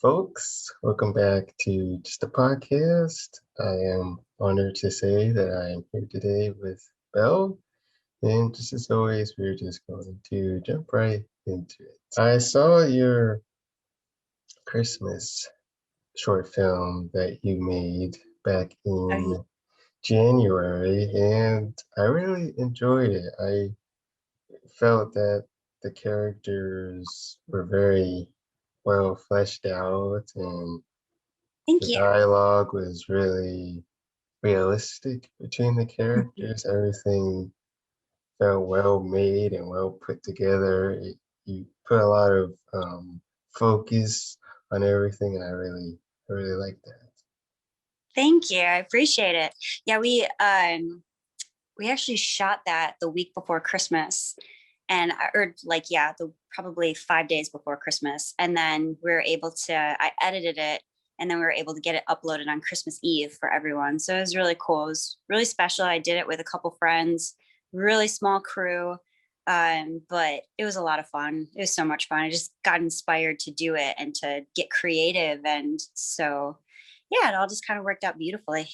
folks. Welcome back to Just a Podcast. I am honored to say that I am here today with Bel. And just as always, we're just going to jump right into it. I saw your Christmas short film that you made back Oh, in January, and I really enjoyed it. I felt that the characters were very well fleshed out, and thank the you. dialogue was really realistic between the characters. Everything felt well made and well put together. You put a lot of focus on everything, and I really like that. Thank you. I appreciate it. Yeah, we actually shot that the week before Christmas or like the probably 5 days before Christmas, and then we were able to I edited it, and then we were able to get it uploaded on Christmas Eve for everyone. So it was really cool. It was really special. I did it with a couple friends, really small crew. But it was a lot of fun. It was so much fun. I just got inspired to do it and to get creative. And so, yeah, it all just kind of worked out beautifully.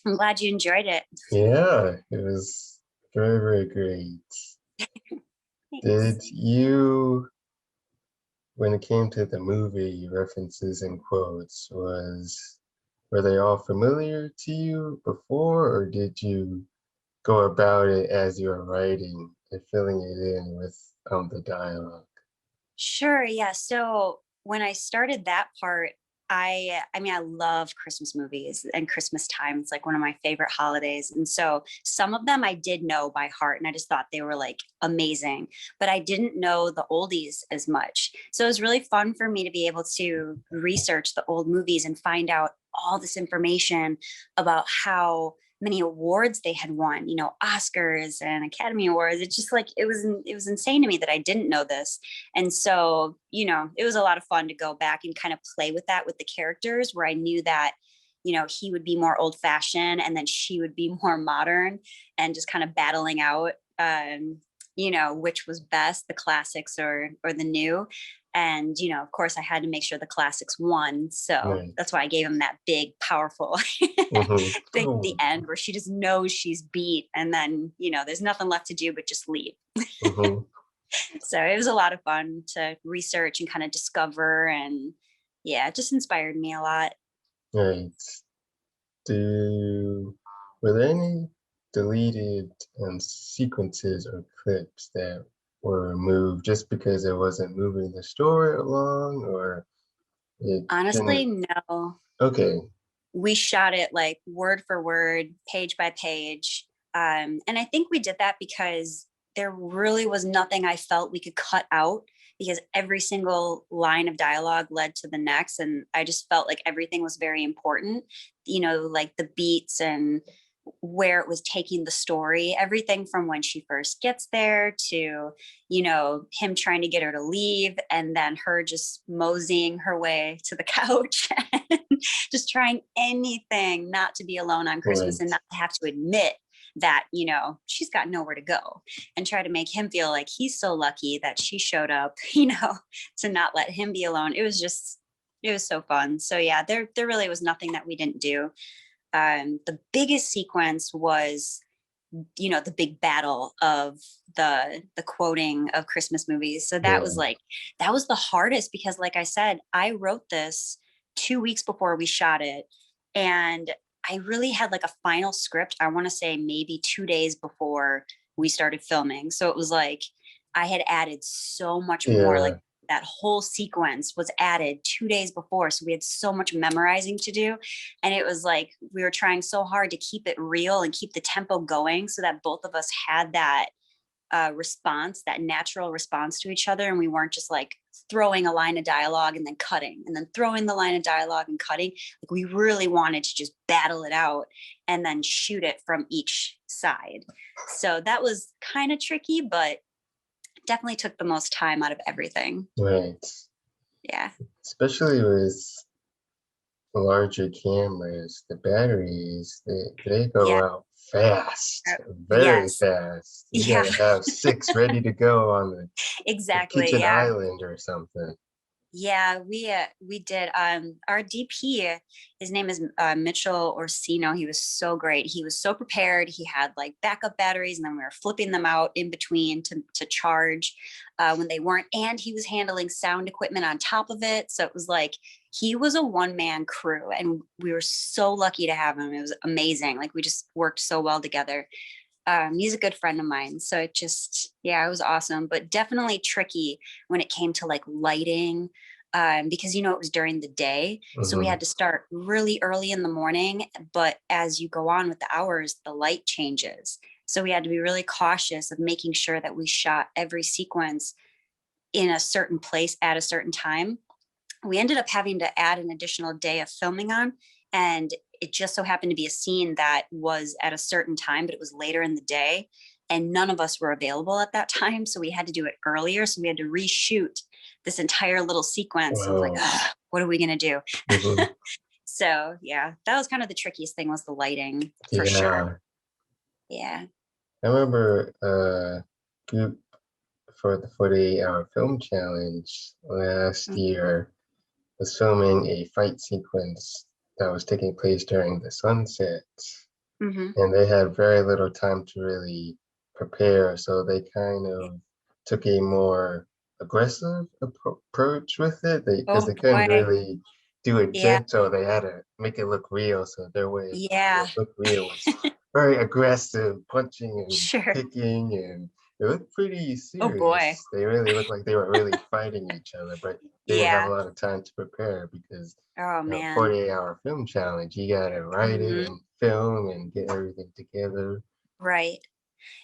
I'm glad you enjoyed it. Yeah, it was very, very great. Thanks. Did you, when it came to the movie references and quotes, were they all familiar to you before, or did you go about it as you were writing and filling it in with the dialogue? Sure. Yeah. So when I started that part, I mean, I love Christmas movies and Christmas time. It's like one of my favorite holidays. And so some of them I did know by heart, and I just thought they were like amazing, but I didn't know the oldies as much. So it was really fun for me to be able to research the old movies and find out all this information about how many awards they had won, Oscars and Academy Awards. It's just like it was insane to me that I didn't know this. And so, it was a lot of fun to go back and kind of play with that with the characters, where I knew that, he would be more old fashioned and then she would be more modern, and just kind of battling out, which was best, the classics or the new. And, of course, I had to make sure the classics won. So Right. that's why I gave him that big, powerful Mm-hmm. thing at the Oh. end, where she just knows she's beat. And then, there's nothing left to do but just leave. Mm-hmm. So it was a lot of fun to research and kind of discover. And yeah, it just inspired me a lot. Right. Do Were there any deleted sequences or clips that were removed just because it wasn't moving the story along, or it Honestly, didn't? no. Okay. We shot it like word for word, page by page. And I think we did that because there really was nothing I felt we could cut out, because every single line of dialogue led to the next. And I just felt like everything was very important, like the beats and where it was taking the story, everything from when she first gets there to, him trying to get her to leave, and then her just moseying her way to the couch and just trying anything not to be alone on Christmas Right. and not to have to admit that, she's got nowhere to go, and try to make him feel like he's so lucky that she showed up, to not let him be alone. It was so fun. So yeah, there really was nothing that we didn't do. The biggest sequence was, the big battle of the quoting of Christmas movies. So that was Yeah. like, that was the hardest, because like I said, I wrote this 2 weeks before we shot it, and I really had like a final script, I want to say maybe 2 days before we started filming. So it was like I had added so much more, like Yeah. that whole sequence was added 2 days before, so we had so much memorizing to do. And it was like we were trying so hard to keep it real and keep the tempo going, so that both of us had that response, that natural response to each other. And we weren't just like throwing a line of dialogue and then cutting and then throwing the line of dialogue and cutting. Like, we really wanted to just battle it out and then shoot it from each side. So that was kind of tricky, but definitely took the most time out of everything. Right. Yeah. Especially with larger cameras, the batteries, they go Yeah. out fast, very Yes. fast. You Yeah. gotta have six ready to go on the Exactly. kitchen Yeah. island or something. Yeah, we did. Our DP, his name is Mitchell Orsino. He was so great. He was so prepared. He had like backup batteries, and then we were flipping them out in between to charge when they weren't. And he was handling sound equipment on top of it. So it was like he was a one-man crew, and we were so lucky to have him. It was amazing. Like we just worked so well together. He's a good friend of mine. So it just, yeah, it was awesome, but definitely tricky when it came to like lighting, because, it was during the day. So we Hmm. had to start really early in the morning, but as you go on with the hours, the light changes. So we had to be really cautious of making sure that we shot every sequence in a certain place at a certain time. We ended up having to add an additional day of filming on, and it just so happened to be a scene that was at a certain time, but it was later in the day, and none of us were available at that time, so we had to do it earlier. So we had to reshoot this entire little sequence. I was like, Wow. what are we going to do? Hmm. So yeah, that was kind of the trickiest thing, was the lighting, for sure. Yeah. Yeah. I remember group for the 48-hour film challenge last year was filming a fight sequence that was taking place during the sunset, Mm-hmm. and they had very little time to really prepare, so they kind of took a more aggressive approach with it. Because Oh they couldn't boy. really do it Yeah. gentle, they had to make it look real. So their way of making Yeah. it look real was very aggressive, punching and Sure. kicking, and it looked pretty Oh boy. serious. They really looked like they were really fighting each other, but they didn't have a Yeah. lot of time to prepare because Oh man. 48-hour film challenge, you gotta write it Hmm. and film and get everything together. Right.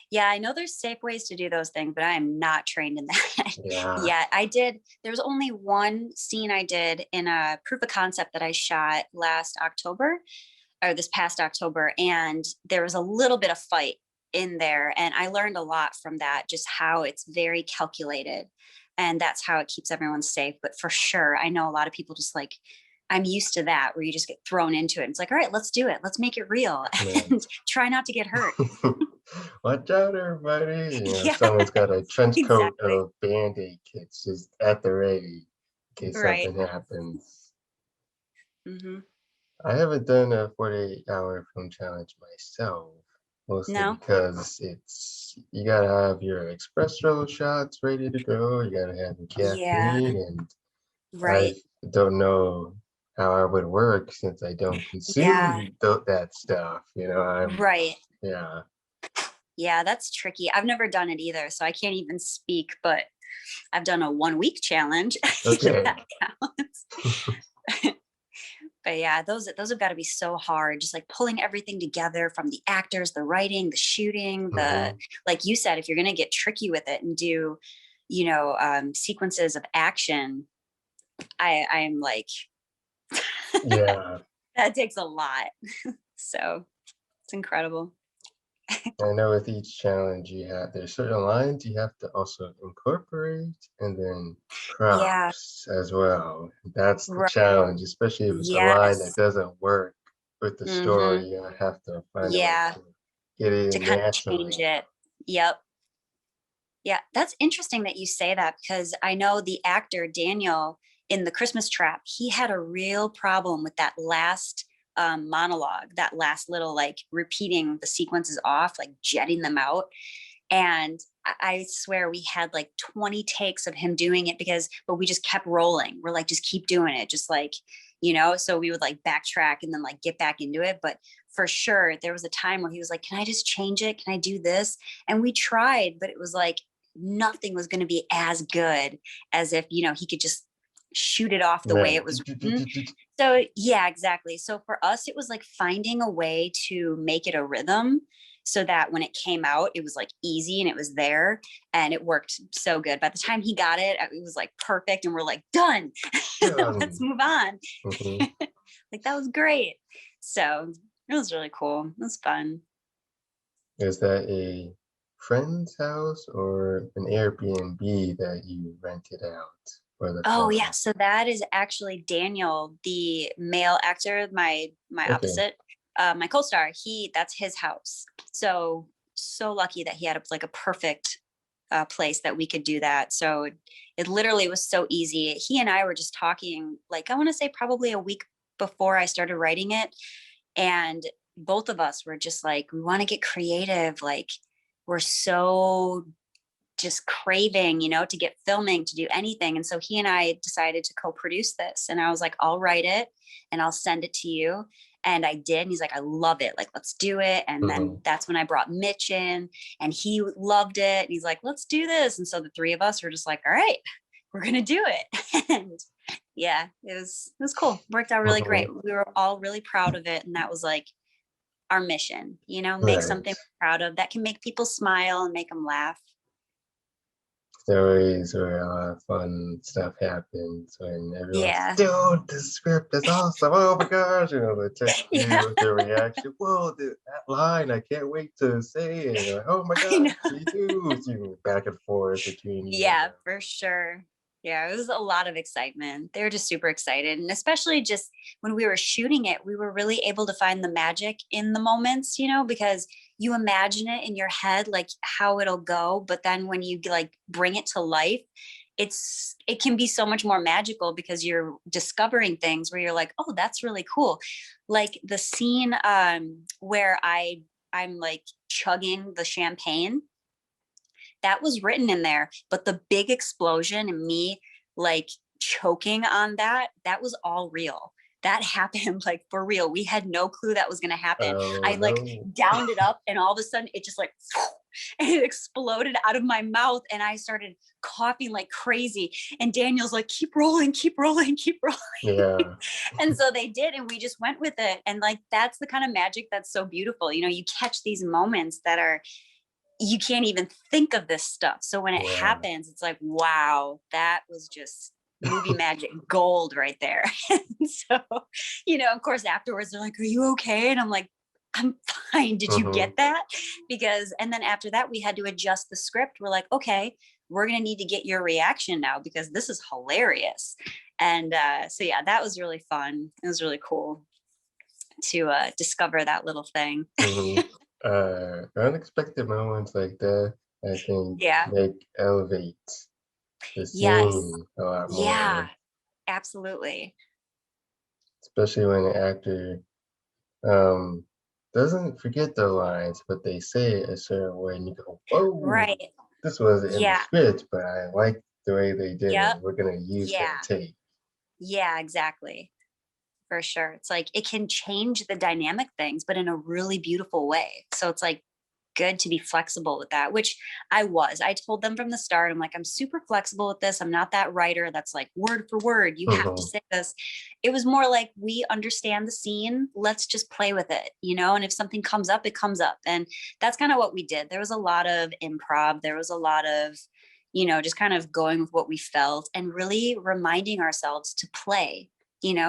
Yeah, I know there's safe ways to do those things, but I am not trained in that Yeah. yet. There was only one scene I did in a proof of concept that I shot last October, or this past October. And there was a little bit of fight in there. And I learned a lot from that, just how it's very calculated. And that's how it keeps everyone safe. But for sure, I know a lot of people just like, I'm used to that, where you just get thrown into it. It's like, all right, let's do it. Let's make it real Yeah. and try not to get hurt. Watch out, everybody. Yeah, Someone's got a trench coat exactly. of Band-Aid kits just at the ready in case Right. something happens. Hmm. I haven't done a 48-hour film challenge myself, mostly No. because you gotta have your espresso shots ready to go. You gotta have your Yeah. caffeine, and I Right. don't know how I would work since I don't Yeah. consume that stuff. Right. Yeah. Yeah, that's tricky. I've never done it either, so I can't even speak, but I've done a 1 week challenge. If Okay. that counts. But yeah, those have got to be so hard. Just like pulling everything together, from the actors, the writing, the shooting, the, Hmm. like you said, if you're gonna get tricky with it and do, sequences of action, I am like, Yeah. that takes a lot. So it's incredible. I know with each challenge there's certain lines you have to also incorporate, and then Yeah. props as well. That's the Right. challenge, especially if it's a line that Yes. doesn't work with the Hmm. story. You have to find a way Yeah. to get it To in kind of change naturally. it. Yep. Yeah, that's interesting that you say that, because I know the actor Daniel in The Christmas Trap, he had a real problem with that last monologue, that last little like repeating the sequences off, like jetting them out. And I swear we had like 20 takes of him doing it, but we just kept rolling. We're like, just keep doing it. Just like, so we would like backtrack and then like get back into it. But for sure, there was a time where he was like, can I just change it? Can I do this? And we tried, but it was like nothing was going to be as good as if, he could just shoot it off the way Right. it was written. So yeah, exactly. So for us, it was like finding a way to make it a rhythm, so that when it came out, it was like easy and it was there, and it worked so good. By the time he got it, it was like perfect, and we're like, done. Let's move on. Hmm. Like that was great. So it was really cool. It was fun. Is that a friend's house or an Airbnb that you rented out for the Oh yeah, film? so that is actually Daniel, the male actor, my Okay. opposite, my co-star. That's his house. So lucky that he had like a perfect place that we could do that. So it literally was so easy. He and I were just talking, like, I want to say probably a week before I started writing it. And both of us were just like, we want to get creative. Like, we're so just craving, to get filming, to do anything. And so he and I decided to co-produce this. And I was like, I'll write it and I'll send it to you. And I did. And he's like, I love it. Like, let's do it. And then that's when I brought Mitch in, and he loved it. And he's like, let's do this. And so the three of us were just like, all right, we're going to do it. And yeah, it was cool. Worked out really great. We were all really proud of it. And that was like our mission, make something we're proud of that can make people smile and make them laugh. Stories where a lot of fun stuff happens when everyone's, dude, the script is awesome. Oh my gosh, they text you with their reaction. Whoa, that line, I can't wait to say it. Like, oh my gosh, me too. Back and forth between you. Yeah, for sure. Yeah, it was a lot of excitement. They were just super excited. And especially just when we were shooting it, we were really able to find the magic in the moments, because you imagine it in your head, like how it'll go. But then when you like bring it to life, it can be so much more magical because you're discovering things where you're like, oh, that's really cool. Like the scene where I'm like chugging the champagne. That was written in there, but the big explosion and me like choking on that was all real. That happened like for real. We had no clue that was going to happen. I like downed it up, and all of a sudden it just like, and it exploded out of my mouth, and I started coughing like crazy. And Daniel's like, keep rolling, keep rolling, keep rolling. Yeah. And so they did, and we just went with it. And like, that's the kind of magic that's so beautiful. You catch these moments that are, you can't even think of this stuff. So when it happens, it's like, wow, that was just movie magic gold right there. So, of course, afterwards they're like, are you okay? And I'm like, I'm fine. Did you get that? And then after that, we had to adjust the script. We're like, okay, we're going to need to get your reaction now because this is hilarious. And so, yeah, that was really fun. It was really cool to discover that little thing. Unexpected moments like that, I think, elevate the scene a lot more. Yeah, absolutely. Especially when an actor doesn't forget their lines, but they say it a certain way, and you go, "Whoa, right? This wasn't in the script, but I like the way they did it. We're gonna use that take." Yeah, exactly. For sure. It's like it can change the dynamic things, but in a really beautiful way. So it's like good to be flexible with that, which I told them from the start, I'm like, I'm super flexible with this. I'm not that writer that's like word for word, you have to say this. It was more like, we understand the scene, let's just play with it, and if something comes up, it comes up. And that's kind of what we did. There was a lot of improv. There was a lot of, just kind of going with what we felt and really reminding ourselves to play,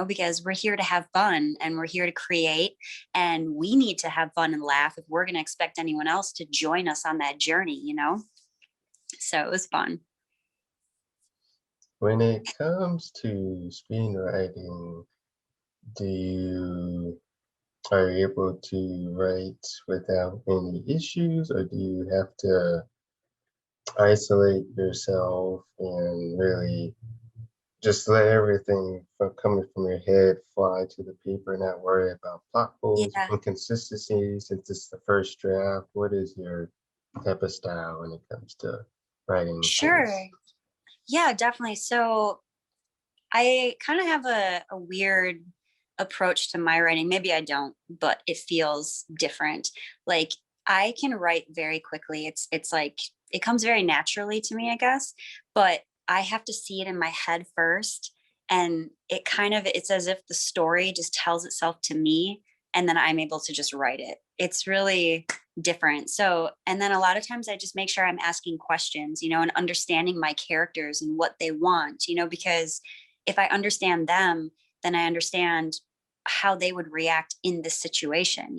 because we're here to have fun and we're here to create, and we need to have fun and laugh if we're going to expect anyone else to join us on that journey, So it was fun. When it comes to screenwriting, are you able to write without any issues, or do you have to isolate yourself and really just let everything coming from your head fly to the paper, not worry about plot holes, inconsistencies? Since it's the first draft, what is your type of style when it comes to writing? Sure. Yeah, definitely. So I kind of have a weird approach to my writing. Maybe I don't, but it feels different. Like, I can write very quickly. It's like, it comes very naturally to me, I guess, but I have to see it in my head first. And it's as if the story just tells itself to me, and then I'm able to just write it. It's really different. So, and then a lot of times I just make sure I'm asking questions, and understanding my characters and what they want, because if I understand them, then I understand how they would react in this situation,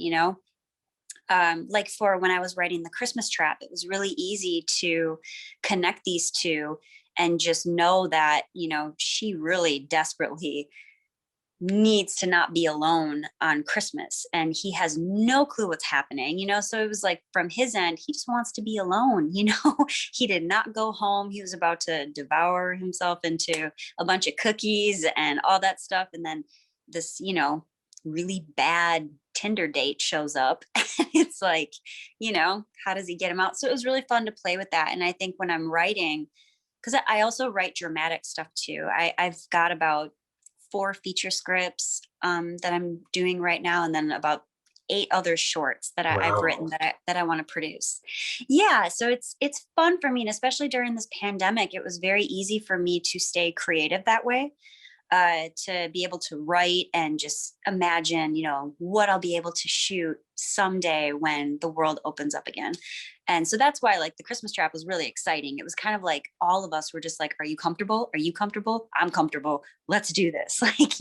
like for when I was writing The Christmas Trap, it was really easy to connect these two and just know that, she really desperately needs to not be alone on Christmas, and he has no clue what's happening, so it was like from his end, he just wants to be alone. He did not go home. He was about to devour himself into a bunch of cookies and all that stuff, and then this really bad Tinder date shows up. It's like, how does he get him out? So it was really fun to play with that. And I think when I'm writing, because I also write dramatic stuff too, I've got about 4 feature scripts that I'm doing right now, and then about 8 other shorts that I've written that I want to produce. Yeah, so it's fun for me, and especially during this pandemic, it was very easy for me to stay creative that way. To be able to write and just imagine, what I'll be able to shoot someday when the world opens up again. And so that's why like the Christmas Trap was really exciting. It was kind of like all of us were just like, are you comfortable? Are you comfortable? I'm comfortable. Let's do this. Like,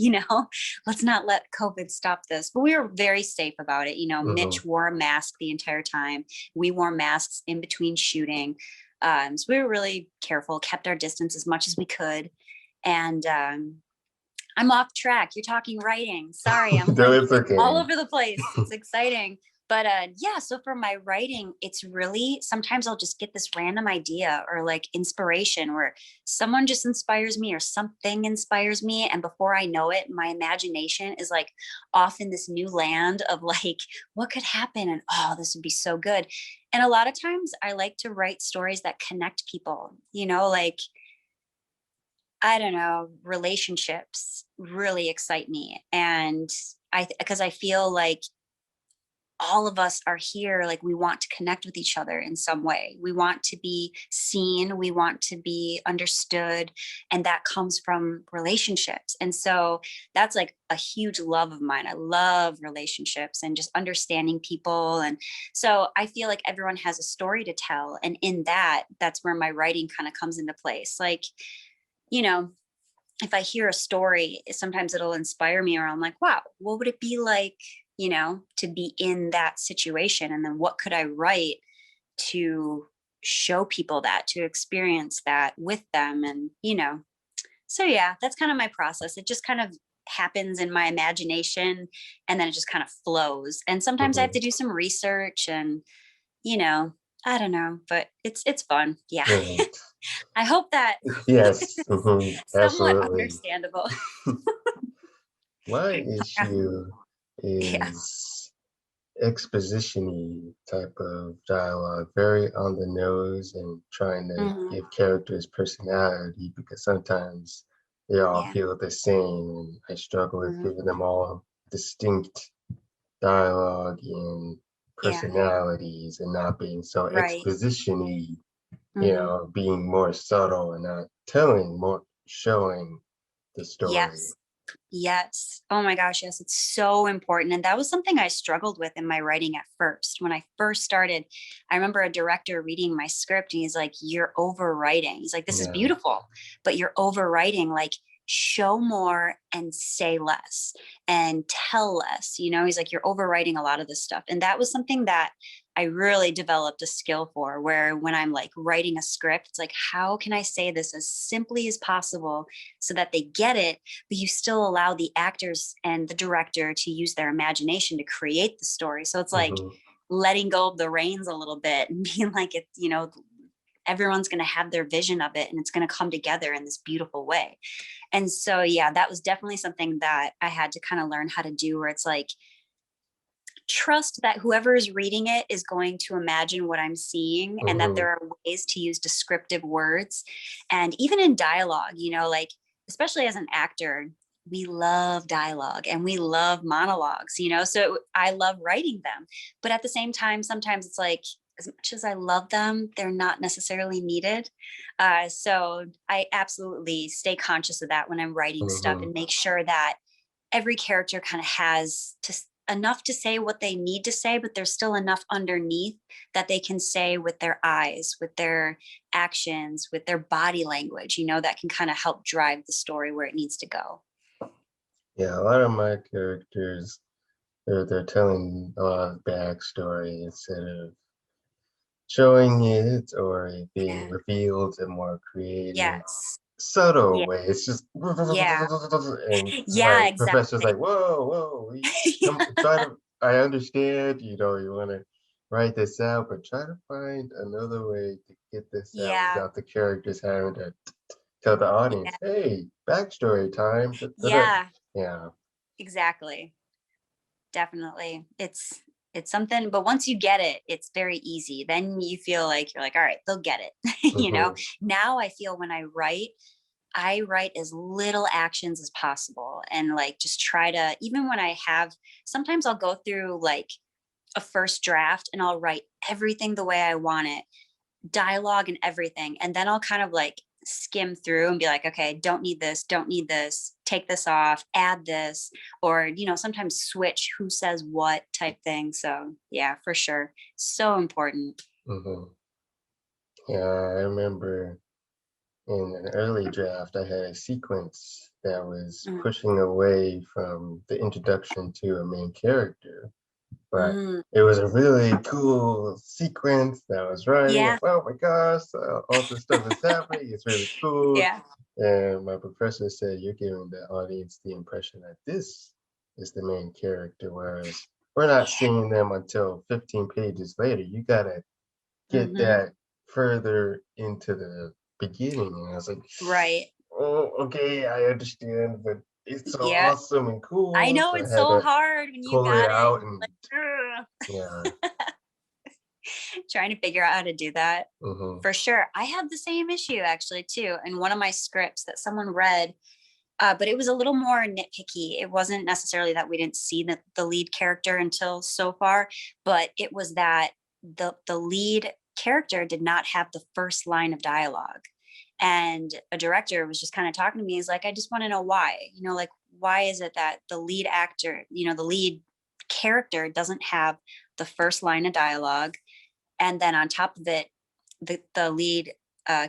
let's not let COVID stop this. But we were very safe about it. Mitch wore a mask the entire time. We wore masks in between shooting. So we were really careful, kept our distance as much as we could. And I'm off track. You're talking writing. Sorry, I'm like all over the place. It's exciting. But yeah, so for my writing, it's really, sometimes I'll just get this random idea or like inspiration where someone just inspires me or something inspires me. And before I know it, my imagination is like off in this new land of like, what could happen? And oh, this would be so good. And a lot of times I like to write stories that connect people, like, I don't know, relationships really excite me. And because I feel like all of us are here, like we want to connect with each other in some way. We want to be seen, we want to be understood, and that comes from relationships. And so that's like a huge love of mine. I love relationships and just understanding people. And so I feel like everyone has a story to tell. And in that, that's where my writing kind of comes into place. Like, if I hear a story, sometimes it'll inspire me, or I'm like, wow, what would it be like, to be in that situation? And then what could I write to show people that, to experience that with them? And, so yeah, that's kind of my process. It just kind of happens in my imagination, and then it just kind of flows. And sometimes I have to do some research and, I don't know, but it's fun. Yeah. Right. I hope that Yes, somewhat absolutely. understandable. My issue Yeah. is exposition-y type of dialogue, very on the nose and trying to give characters personality, because sometimes they all Yeah. feel the same, and I struggle with giving them all distinct dialogue and Yeah. personalities and not being so Right. exposition-y, being more subtle and not telling, more showing the story. Yes. Yes. Oh my gosh. Yes. It's so important. And that was something I struggled with in my writing at first. When I first started, I remember a director reading my script and he's like, you're overwriting. He's like, this is Yeah. beautiful, but you're overwriting. Like, show more and say less and tell less. He's like, you're overwriting a lot of this stuff. And that was something that I really developed a skill for, where when I'm like writing a script, it's like, how can I say this as simply as possible so that they get it, but you still allow the actors and the director to use their imagination to create the story. So it's like letting go of the reins a little bit and being like, it's, everyone's going to have their vision of it and it's going to come together in this beautiful way. And so, yeah, that was definitely something that I had to kind of learn how to do, where it's like, trust that whoever is reading it is going to imagine what I'm seeing, and that there are ways to use descriptive words. And even in dialogue, like, especially as an actor, we love dialogue and we love monologues, so I love writing them. But at the same time, sometimes it's like, as much as I love them, they're not necessarily needed. So I absolutely stay conscious of that when I'm writing stuff, and make sure that every character kind of has enough to say what they need to say, but there's still enough underneath that they can say with their eyes, with their actions, with their body language, that can kind of help drive the story where it needs to go. Yeah, a lot of my characters, they're telling a lot of backstory instead of showing it or it being revealed and more creative. Yes. subtle Yeah. way. It's just Yeah. and Yeah, my professor's exactly. like, whoa, we come Yeah. try to I understand, you want to write this out, but try to find another way to get this out Yeah. without the characters having to tell the Yeah. audience, hey, backstory time. Da, da, da." Yeah, Yeah. exactly. Definitely. It's something, but once you get it, it's very easy. Then you feel like you're like, all right, they'll get it. Hmm. Now I feel when I write as little actions as possible and like just try to, even when I have, sometimes I'll go through like a first draft and I'll write everything the way I want it, dialogue and everything. And then I'll kind of like skim through and be like, okay, don't need this, take this off, add this, or, sometimes switch who says what type thing. So yeah, for sure. So important. Hmm. Yeah, I remember in an early draft, I had a sequence that was Mm. pushing away from the introduction to a main character, but Mm. it was a really cool sequence that was writing. Yeah. Like, oh my gosh, all this stuff is happening. It's really cool. Yeah. And my professor said, you're giving the audience the impression that this is the main character, whereas we're not seeing them until 15 pages later. You gotta get Hmm. that further into the beginning. And I was like, Right. oh, okay, I understand, but it's so Yeah. awesome and I cool. know So I it's had so to hard when you pull it got it. out and Like, yeah. trying to figure out how to do that. Hmm. For sure. I had the same issue actually too. In one of my scripts that someone read, but it was a little more nitpicky. It wasn't necessarily that we didn't see the lead character until so far, but it was that the lead character did not have the first line of dialogue. And a director was just kind of talking to me. He's like, I just want to know why, like, why is it that the lead actor, the lead character doesn't have the first line of dialogue? And then on top of it, the lead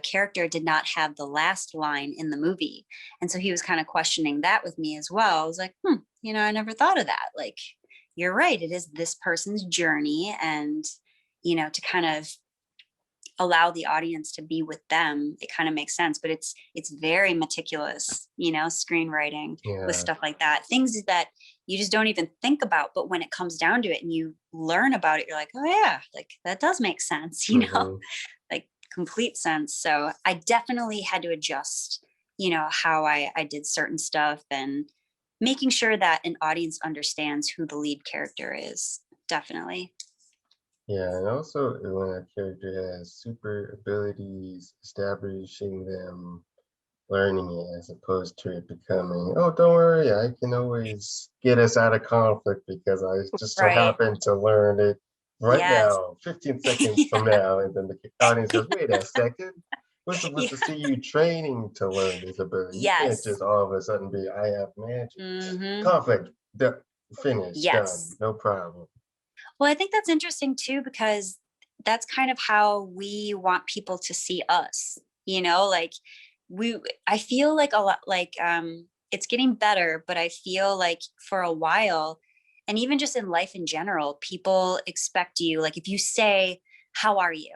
character did not have the last line in the movie. And so he was kind of questioning that with me as well. I was like, I never thought of that. Like, you're right. It is this person's journey. And, to kind of allow the audience to be with them, it kind of makes sense. But it's very meticulous, screenwriting with Yeah. stuff like that, things that you just don't even think about, but when it comes down to it and you learn about it, you're like, oh yeah, like that does make sense. Hmm. Like complete sense. So I definitely had to adjust, how I did certain stuff and making sure that an audience understands who the lead character is. Definitely. Yeah, and also when a character has super abilities, establishing them, learning it as opposed to it becoming, oh, don't worry, I can always get us out of conflict because I just so Right. happen to learn it right Yes. now, 15 seconds from Yeah. now. And then the audience goes, wait a second. We're supposed to Yeah. see you training to learn this ability. You can't Yes. just all of a sudden be, I have magic. Hmm. Conflict, finish, done, Yes. no problem. Well, I think that's interesting too, because that's kind of how we want people to see us, like I feel like a lot like it's getting better, but I feel like for a while, and even just in life in general, people expect you, like if you say, how are you?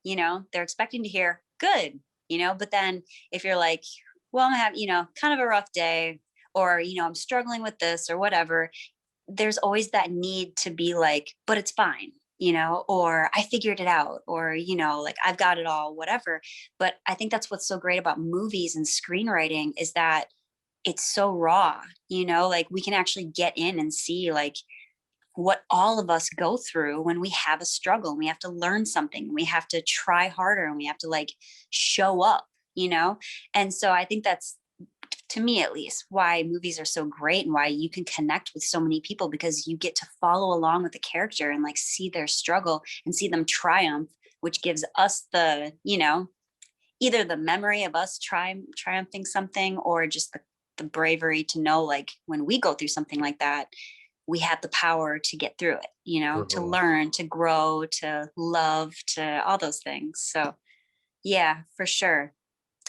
They're expecting to hear good, but then if you're like, well, I'm having, kind of a rough day, or, I'm struggling with this or whatever, there's always that need to be like, but it's fine, or I figured it out, or, like I've got it all, whatever. But I think that's what's so great about movies and screenwriting is that it's so raw, like we can actually get in and see like what all of us go through when we have a struggle and we have to learn something, we have to try harder and we have to like show up, and so I think that's, to me at least, why movies are so great and why you can connect with so many people, because you get to follow along with the character and like see their struggle and see them triumph, which gives us the, either the memory of us triumphing something, or just the bravery to know like when we go through something like that, we have the power to get through it, to Hmm. learn, to grow, to love, to all those things. So yeah, for sure.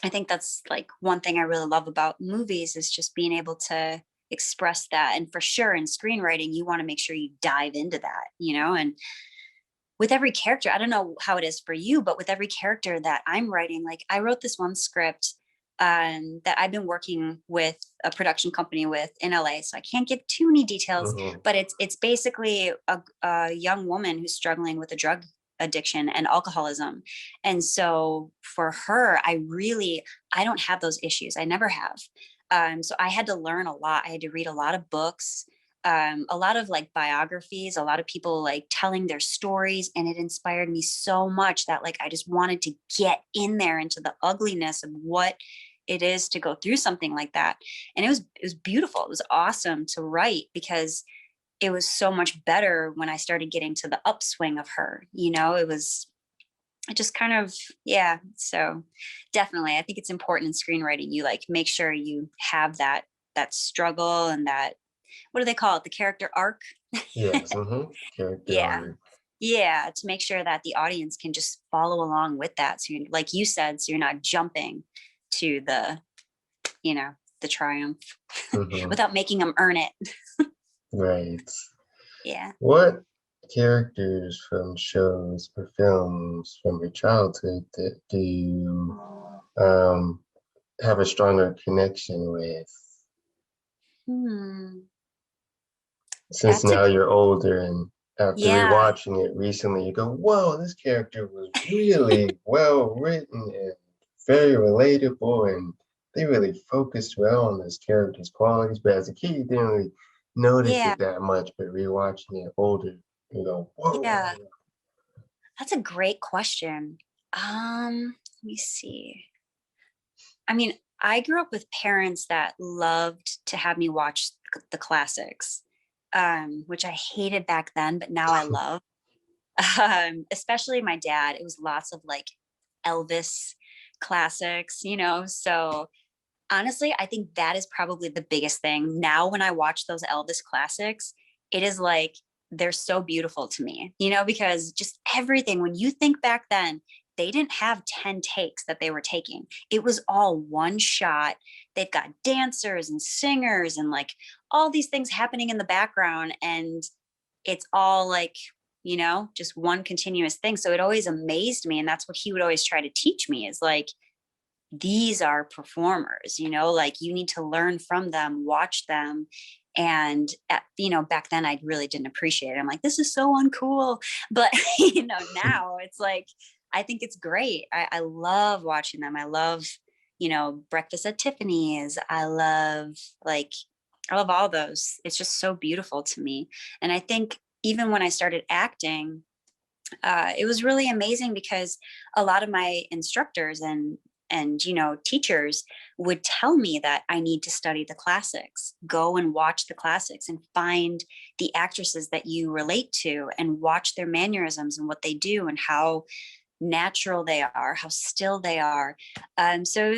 I think that's like one thing I really love about movies is just being able to express that. And for sure in screenwriting, you want to make sure you dive into that, and with every character, I don't know how it is for you, but with every character that I'm writing, like I wrote this one script that I've been working with a production company with in LA. So I can't give too many details, Mm-hmm. but it's basically a young woman who's struggling with a drug addiction and alcoholism. And so for her, I don't have those issues. I never have. So I had to learn a lot. I had to read a lot of books, a lot of like biographies, a lot of people like telling their stories. And it inspired me so much that like I just wanted to get in there into the ugliness of what it is to go through something like that. And it was beautiful. It was awesome to write because it was so much better when I started getting to the upswing of her. It just kind of, yeah. So definitely, I think it's important in screenwriting. You like make sure you have that struggle and that, what do they call it? The character arc. Yes. Mm-hmm. Character Yeah. arc. Yeah. To make sure that the audience can just follow along with that. So you, like you said, so you're not jumping to the triumph Mm-hmm. without making them earn it. Right. Yeah. What characters from shows or films from your childhood that do you have a stronger connection with? Hmm. Since That's a now you're older and after Yeah. rewatching it recently, you go, whoa, this character was really well written and very relatable, and they really focused well on this character's qualities. But as a kid, you didn't really notice Yeah. it that much, but rewatching it older, you go, whoa. Yeah. That's a great question. Let me see. I mean, I grew up with parents that loved to have me watch the classics, which I hated back then, but now I love. Especially my dad. It was lots of like Elvis classics. So honestly, I think that is probably the biggest thing. Now, when I watch those Elvis classics, it is like they're so beautiful to me, because just everything, when you think back then, they didn't have 10 takes that they were taking. It was all one shot. They've got dancers and singers and like all these things happening in the background. And it's all like, just one continuous thing. So it always amazed me. And that's what he would always try to teach me is like, these are performers, like you need to learn from them, watch them. And back then I really didn't appreciate it. I'm like, this is so uncool. But now it's like, I think it's great. I love watching them. I love, Breakfast at Tiffany's. I love all those. It's just so beautiful to me. And I think even when I started acting, it was really amazing because a lot of my instructors and teachers would tell me that I need to study the classics, go and watch the classics and find the actresses that you relate to and watch their mannerisms and what they do and how natural they are, how still they are. So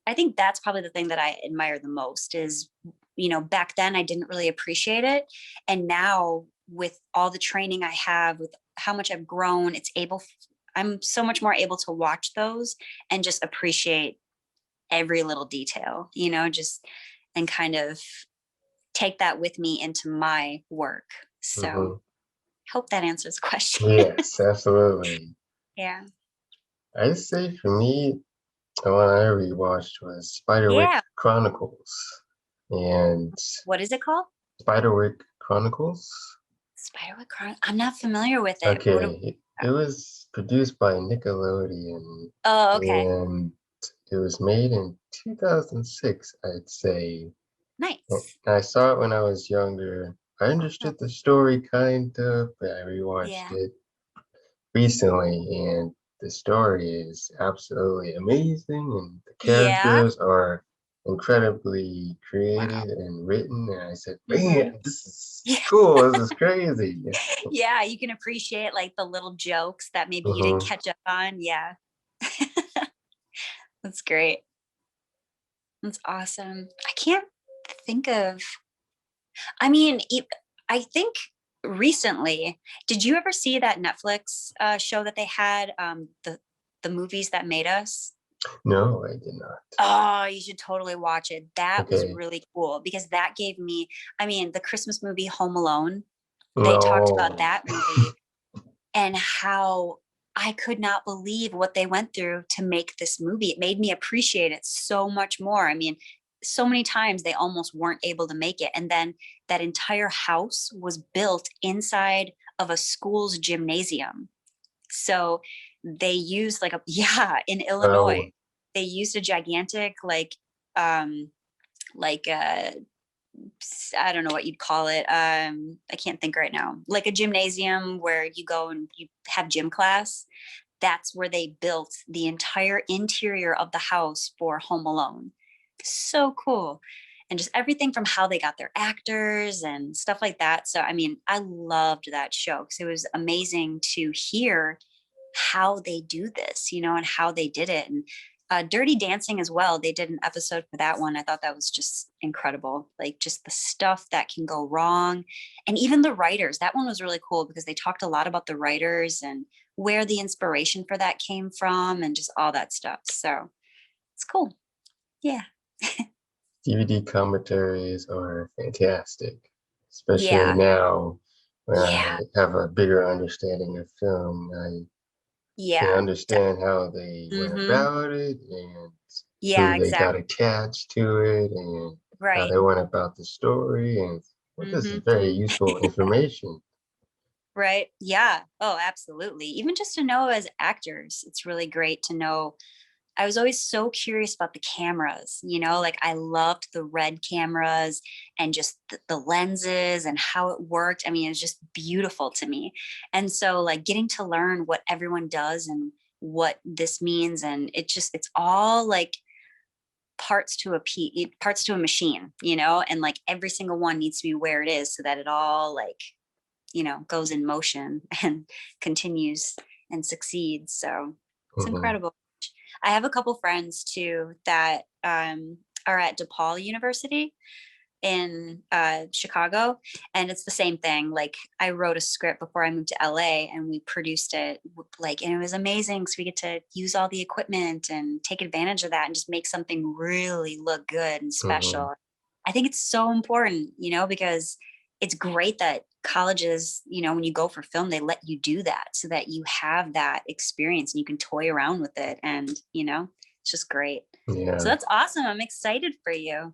I think that's probably the thing that I admire the most is, back then I didn't really appreciate it. And now with all the training I have, with how much I've grown, I'm so much more able to watch those and just appreciate every little detail, just and kind of take that with me into my work. So Mm-hmm. hope that answers the question. Yes, absolutely. Yeah. I'd say for me, the one I rewatched was Spiderwick Yeah. Chronicles. And What is it called? Spiderwick Chronicles. Spiderwick Chronicles. I'm not familiar with it. Okay, it was produced by Nickelodeon Oh, okay. and it was made in 2006, I'd say. Nice. I saw it when I was younger. I understood the story kind of, but I rewatched Yeah. it recently, and the story is absolutely amazing, and the Yeah. characters are incredibly Wow. created and written. And I said, Hmm. man, this is Yeah. cool. This is crazy. Yeah. You can appreciate like the little jokes that maybe you didn't Hmm. catch up on. Yeah. That's great. That's awesome. I can't think of, I mean, I think recently, did you ever see that Netflix show that they had, the movies that made us? No, I did not. Oh, you should totally watch it. That was Okay. really cool because that gave me, I mean, the Christmas movie Home Alone, they talked about No. that movie and how I could not believe what they went through to make this movie. It made me appreciate it so much more. I mean, so many times they almost weren't able to make it. And then that entire house was built inside of a school's gymnasium. So they used like in Oh, Illinois, they used a gigantic um like I don't know what you'd call it. I can't think right now. Like a gymnasium where you go and you have gym class. That's where they built the entire interior of the house for Home Alone. So cool. And just everything from how they got their actors and stuff like that. So, I mean, I loved that show because it was amazing to hear how they do this, and how they did it. And Dirty Dancing as well. They did an episode for that one. I thought that was just incredible. Like just the stuff that can go wrong. And even the writers, that one was really cool because they talked a lot about the writers and where the inspiration for that came from and just all that stuff. So it's cool. Yeah. DVD commentaries are fantastic, especially Yeah. now when I Yeah. have a bigger understanding of film. I can Yeah. understand how they went Mm-hmm. about it and Yeah, who they got exactly. attached to it and how Right. they went about the story. And well, this is Mm-hmm. very useful information. Right. Yeah. Oh, absolutely. Even just to know as actors, it's really great to know. I was always so curious about the cameras, like I loved the red cameras and just the lenses and how it worked. I mean, it was just beautiful to me. And so, like, getting to learn what everyone does and what this means. And it's all like parts to a machine, and like every single one needs to be where it is so that it all like goes in motion and continues and succeeds. So it's Hmm. incredible. I have a couple friends too that are at DePaul University in Chicago, and it's the same thing. Like I wrote a script before I moved to LA, and we produced it. Like, and it was amazing because we get to use all the equipment and take advantage of that, and just make something really look good and Hmm. special. I think it's so important, because it's great that colleges, when you go for film, they let you do that so that you have that experience and you can toy around with it, and it's just great. So Yeah. that's awesome. I'm excited for you.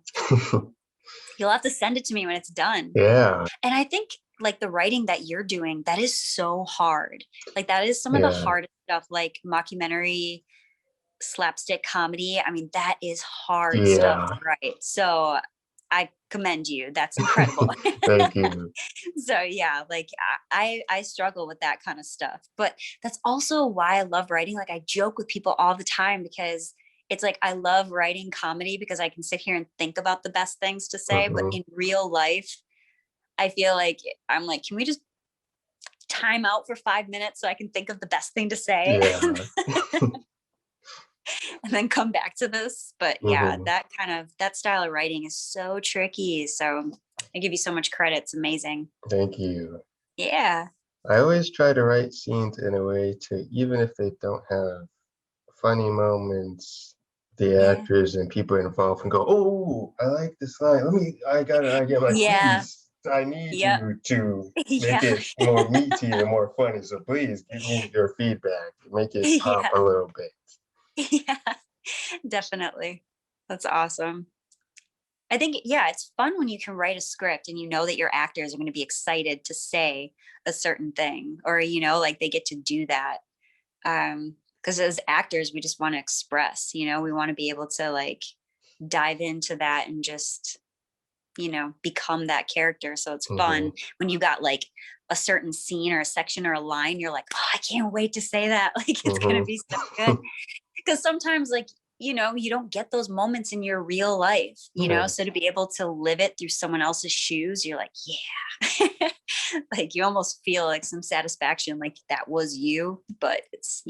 You'll have to send it to me when it's done. Yeah. And I think like the writing that you're doing, that is so hard. Like that is some of the Yeah. hardest stuff, like mockumentary, slapstick comedy. I mean, that is hard stuff to Yeah. write. So I commend you. That's incredible. Thank you. So yeah, like I struggle with that kind of stuff. But that's also why I love writing. Like I joke with people all the time because it's like I love writing comedy because I can sit here and think about the best things to say. But Hmm. in real life, I feel like I'm like, can we just time out for 5 minutes so I can think of the best thing to say Yeah. and then come back to this? But yeah, Hmm. that style of writing is so tricky. So I give you so much credit. It's amazing. Thank you. Yeah. I always try to write scenes in a way to, even if they don't have funny moments, the Yeah. actors and people involved can go, "Oh, I like this line. I got an idea." I'm like, Yeah. please, I need Yep. you to make Yeah. it more meaty and more funny. So please give me your feedback. Make it pop Yeah. a little bit. Yeah. Definitely. That's awesome. I think, yeah, it's fun when you can write a script and you know that your actors are going to be excited to say a certain thing or, like they get to do that. Because as actors, we just want to express, we want to be able to like dive into that and just, become that character. So it's Hmm. fun when you got like a certain scene or a section or a line, you're like, oh, I can't wait to say that. Like it's going to Hmm. be so good. Because sometimes like you don't get those moments in your real life, Right. so to be able to live it through someone else's shoes, you're like, yeah. Like you almost feel like some satisfaction like that was you, but it's